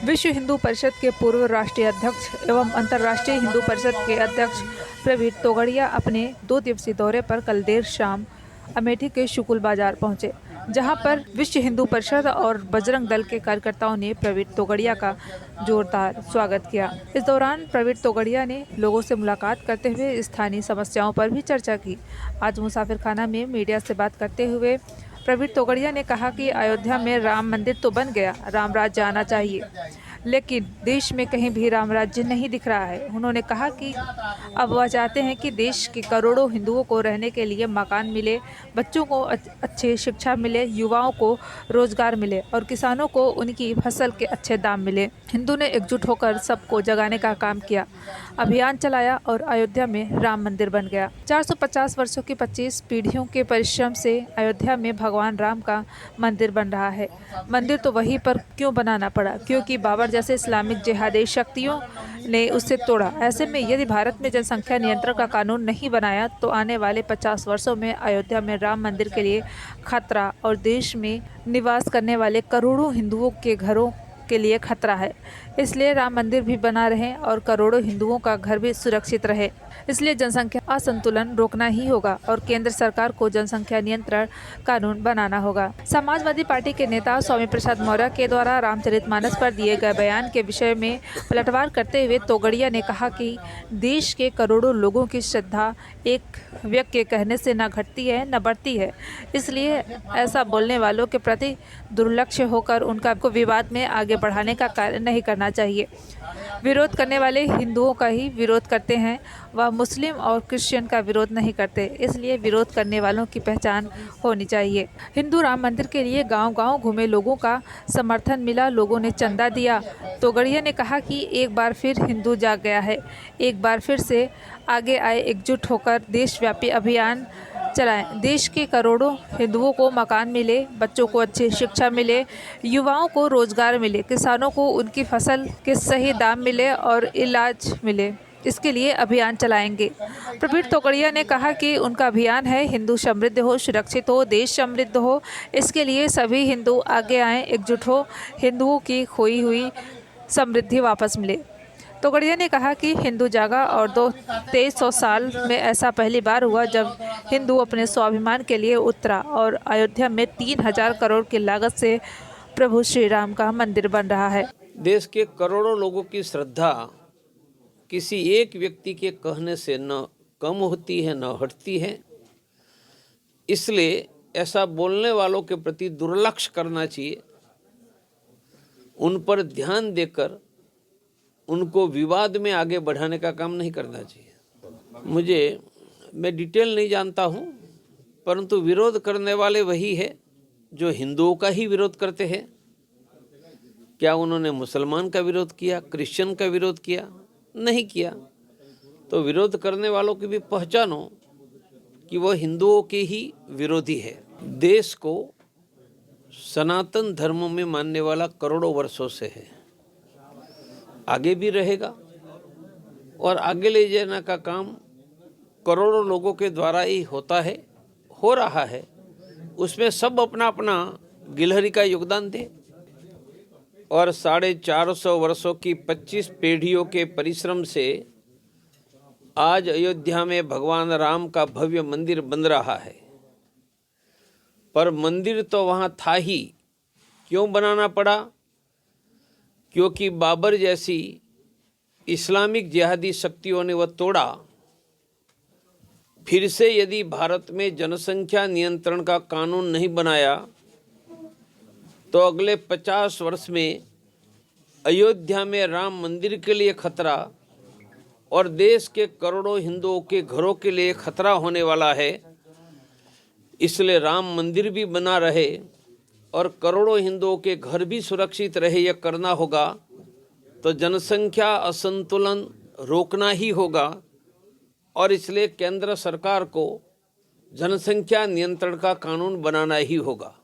विश्व हिंदू परिषद के पूर्व राष्ट्रीय अध्यक्ष एवं अंतर्राष्ट्रीय हिंदू परिषद के अध्यक्ष प्रवीण तोगड़िया अपने 2 दिवसीय दौरे पर कल देर शाम अमेठी के शुकुल बाजार पहुंचे, जहां पर विश्व हिंदू परिषद और बजरंग दल के कार्यकर्ताओं ने प्रवीण तोगड़िया का जोरदार स्वागत किया। इस दौरान प्रवीण तोगड़िया ने लोगों से मुलाकात करते हुए स्थानीय समस्याओं पर भी चर्चा की। आज मुसाफिरखाना में मीडिया से बात करते हुए प्रवीण तोगड़िया ने कहा कि अयोध्या में राम मंदिर तो बन गया, राम राज्य आना चाहिए, लेकिन देश में कहीं भी राम राज्य नहीं दिख रहा है। उन्होंने कहा कि अब वह चाहते हैं कि देश के करोड़ों हिंदुओं को रहने के लिए मकान मिले, बच्चों को अच्छी शिक्षा मिले, युवाओं को रोजगार मिले और किसानों को उनकी फसल के अच्छे दाम मिले। हिंदू ने एकजुट होकर सबको जगाने का काम किया, अभियान चलाया और अयोध्या में राम मंदिर बन गया। 450 वर्षों की 25 पीढ़ियों के परिश्रम से अयोध्या में भगवान राम का मंदिर बन रहा है। मंदिर तो वहीं पर क्यों बनाना पड़ा? क्योंकि बाबर जैसे इस्लामिक जिहादी शक्तियों ने उसे तोड़ा। ऐसे में यदि भारत में जनसंख्या नियंत्रण का कानून नहीं बनाया तो आने वाले 50 वर्षों में अयोध्या में राम मंदिर के लिए खतरा और देश में निवास करने वाले करोड़ों हिंदुओं के घरों के लिए खतरा है। इसलिए राम मंदिर भी बना रहे और करोड़ों हिंदुओं का घर भी सुरक्षित रहे। इसलिए जनसंख्या असंतुलन रोकना ही होगा और केंद्र सरकार को जनसंख्या नियंत्रण कानून बनाना होगा। समाजवादी पार्टी के नेता स्वामी प्रसाद मौर्य के द्वारा रामचरितमानस पर दिए गए बयान के विषय में पलटवार करते हुए तोगड़िया ने कहा कि देश के करोड़ों लोगों की श्रद्धा एक व्यक्ति के कहने से न घटती है न बढ़ती है। इसलिए ऐसा बोलने वालों के प्रति दुर्लक्ष्य होकर उनका विवाद में आगे बढ़ाने का कार्य नहीं करना चाहिए। विरोध करने वाले हिंदुओं का ही विरोध करते हैं, वह मुस्लिम और क्रिश्चियन का विरोध नहीं करते। इसलिए विरोध करने वालों की पहचान होनी चाहिए। हिंदू राम मंदिर के लिए गांव-गांव घूमे, लोगों का समर्थन मिला, लोगों ने चंदा दिया। तोगड़िया ने कहा कि एक बार फिर हिंदू जाग गया है, एक बार फिर से आगे आए, एकजुट होकर देशव्यापी अभियान चलाएं। देश के करोड़ों हिंदुओं को मकान मिले, बच्चों को अच्छी शिक्षा मिले, युवाओं को रोजगार मिले, किसानों को उनकी फसल के सही दाम मिले और इलाज मिले। इसके लिए अभियान चलाएंगे। प्रवीण तोगड़िया ने कहा कि उनका अभियान है हिंदू समृद्ध हो, सुरक्षित हो, देश समृद्ध हो। इसके लिए सभी हिंदू आगे आएं, एकजुट हो, हिंदुओं की खोई हुई समृद्धि वापस मिले। तोगड़िया ने कहा कि हिंदू जागा और 2300 साल में ऐसा पहली बार हुआ जब हिंदू अपने स्वाभिमान के लिए उतरा और अयोध्या में 3000 करोड़ की लागत से प्रभु श्री राम का मंदिर बन रहा है। देश के करोड़ों लोगों की श्रद्धा किसी एक व्यक्ति के कहने से न कम होती है न हटती है। इसलिए ऐसा बोलने वालों के प्रति दुर्लक्ष्य करना चाहिए, उन पर ध्यान देकर उनको विवाद में आगे बढ़ाने का काम नहीं करना चाहिए। मैं डिटेल नहीं जानता हूँ, परंतु विरोध करने वाले वही है जो हिंदुओं का ही विरोध करते हैं। क्या उन्होंने मुसलमान का विरोध किया, क्रिश्चियन का विरोध किया? नहीं किया। तो विरोध करने वालों की भी पहचानो कि वह हिंदुओं के ही विरोधी है। देश को सनातन धर्म में मानने वाला करोड़ों वर्षों से है, आगे भी रहेगा और आगे ले जाने का काम करोड़ों लोगों के द्वारा ही होता है, हो रहा है। उसमें सब अपना अपना गिलहरी का योगदान दे और 450 वर्षों की 25 पीढ़ियों के परिश्रम से आज अयोध्या में भगवान राम का भव्य मंदिर बन रहा है। पर मंदिर तो वहाँ था ही, क्यों बनाना पड़ा? क्योंकि बाबर जैसी इस्लामिक जिहादी शक्तियों ने वह तोड़ा। फिर से यदि भारत में जनसंख्या नियंत्रण का कानून नहीं बनाया तो अगले 50 वर्ष में अयोध्या में राम मंदिर के लिए खतरा और देश के करोड़ों हिंदुओं के घरों के लिए खतरा होने वाला है। इसलिए राम मंदिर भी बना रहे और करोड़ों हिंदुओं के घर भी सुरक्षित रहे, यह करना होगा तो जनसंख्या असंतुलन रोकना ही होगा और इसलिए केंद्र सरकार को जनसंख्या नियंत्रण का कानून बनाना ही होगा।